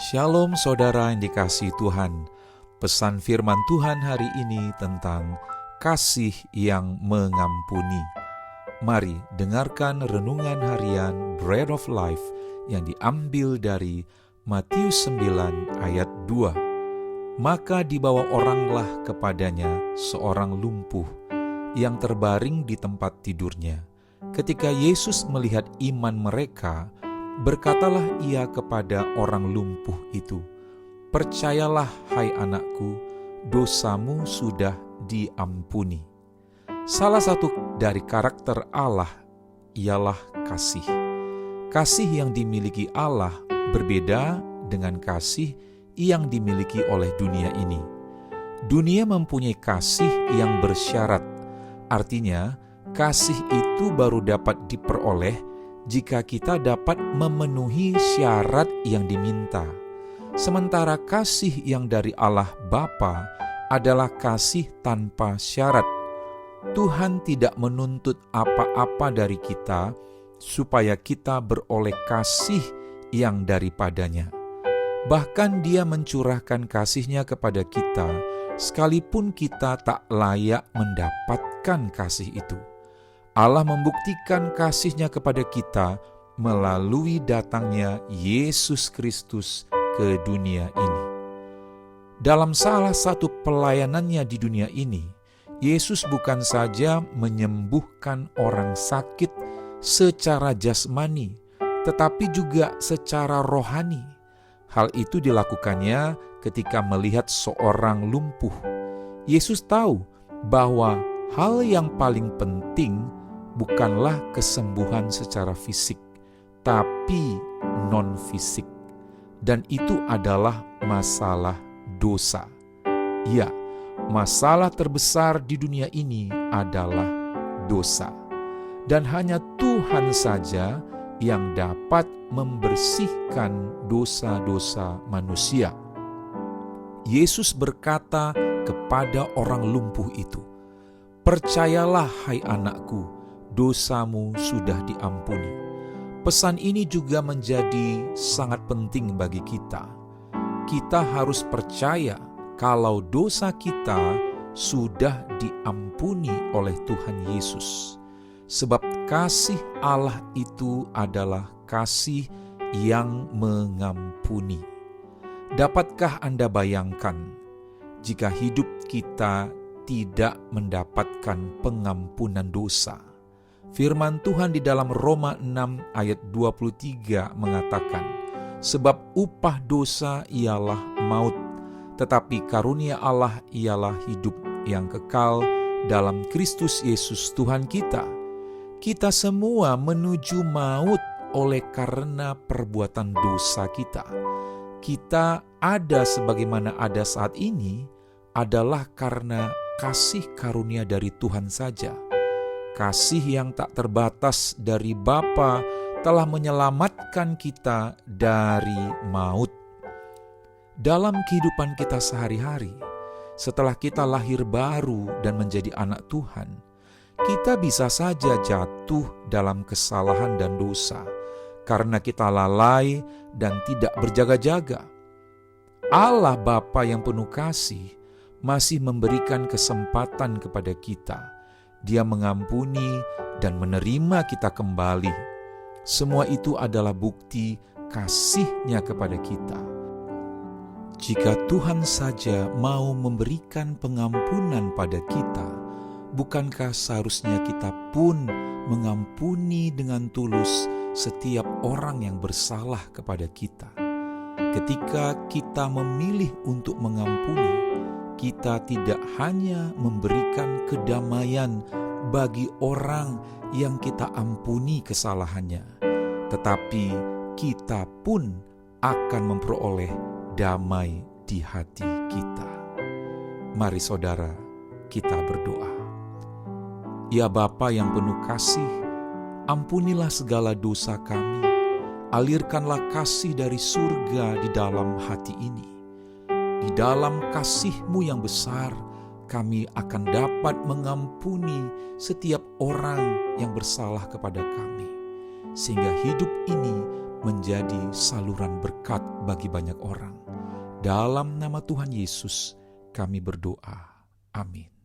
Shalom saudara yang dikasihi Tuhan. Pesan firman Tuhan hari ini tentang kasih yang mengampuni. Mari dengarkan renungan harian Bread of Life yang diambil dari Matius 9 ayat 2. Maka dibawa oranglah kepadanya seorang lumpuh yang terbaring di tempat tidurnya. Ketika Yesus melihat iman mereka, berkatalah ia kepada orang lumpuh itu, "Percayalah, hai anakku, dosamu sudah diampuni." Salah satu dari karakter Allah ialah kasih. Kasih yang dimiliki Allah berbeda dengan kasih yang dimiliki oleh dunia ini. Dunia mempunyai kasih yang bersyarat, artinya kasih itu baru dapat diperoleh jika kita dapat memenuhi syarat yang diminta. Sementara kasih yang dari Allah Bapa adalah kasih tanpa syarat. Tuhan tidak menuntut apa-apa dari kita supaya kita beroleh kasih yang daripadanya. Bahkan Dia mencurahkan kasih-Nya kepada kita, sekalipun kita tak layak mendapatkan kasih itu. Allah membuktikan kasih-Nya kepada kita melalui datangnya Yesus Kristus ke dunia ini. Dalam salah satu pelayanannya di dunia ini, Yesus bukan saja menyembuhkan orang sakit secara jasmani, tetapi juga secara rohani. Hal itu dilakukannya ketika melihat seorang lumpuh. Yesus tahu bahwa hal yang paling penting bukanlah kesembuhan secara fisik, tapi non-fisik. Dan itu adalah masalah dosa. Ya, masalah terbesar di dunia ini adalah dosa. Dan hanya Tuhan saja yang dapat membersihkan dosa-dosa manusia. Yesus berkata kepada orang lumpuh itu, "Percayalah, hai anakku, dosamu sudah diampuni." Pesan ini juga menjadi sangat penting bagi kita. Kita harus percaya kalau dosa kita sudah diampuni oleh Tuhan Yesus. Sebab kasih Allah itu adalah kasih yang mengampuni. Dapatkah Anda bayangkan jika hidup kita tidak mendapatkan pengampunan dosa? Firman Tuhan di dalam Roma 6 ayat 23 mengatakan, "Sebab upah dosa ialah maut, tetapi karunia Allah ialah hidup yang kekal dalam Kristus Yesus Tuhan kita." Kita semua menuju maut oleh karena perbuatan dosa kita. Kita ada sebagaimana ada saat ini adalah karena kasih karunia dari Tuhan saja. Kasih yang tak terbatas dari Bapa telah menyelamatkan kita dari maut. Dalam kehidupan kita sehari-hari, setelah kita lahir baru dan menjadi anak Tuhan, kita bisa saja jatuh dalam kesalahan dan dosa karena kita lalai dan tidak berjaga-jaga. Allah Bapa yang penuh kasih masih memberikan kesempatan kepada kita. Dia mengampuni dan menerima kita kembali. Semua itu adalah bukti kasih-Nya kepada kita. Jika Tuhan saja mau memberikan pengampunan pada kita, bukankah seharusnya kita pun mengampuni dengan tulus setiap orang yang bersalah kepada kita? Ketika kita memilih untuk mengampuni, kita tidak hanya memberikan kedamaian bagi orang yang kita ampuni kesalahannya, tetapi kita pun akan memperoleh damai di hati kita. Mari saudara, kita berdoa. Ya Bapa yang penuh kasih, ampunilah segala dosa kami, alirkanlah kasih dari surga di dalam hati ini. Di dalam kasih-Mu yang besar, kami akan dapat mengampuni setiap orang yang bersalah kepada kami. Sehingga hidup ini menjadi saluran berkat bagi banyak orang. Dalam nama Tuhan Yesus kami berdoa. Amin.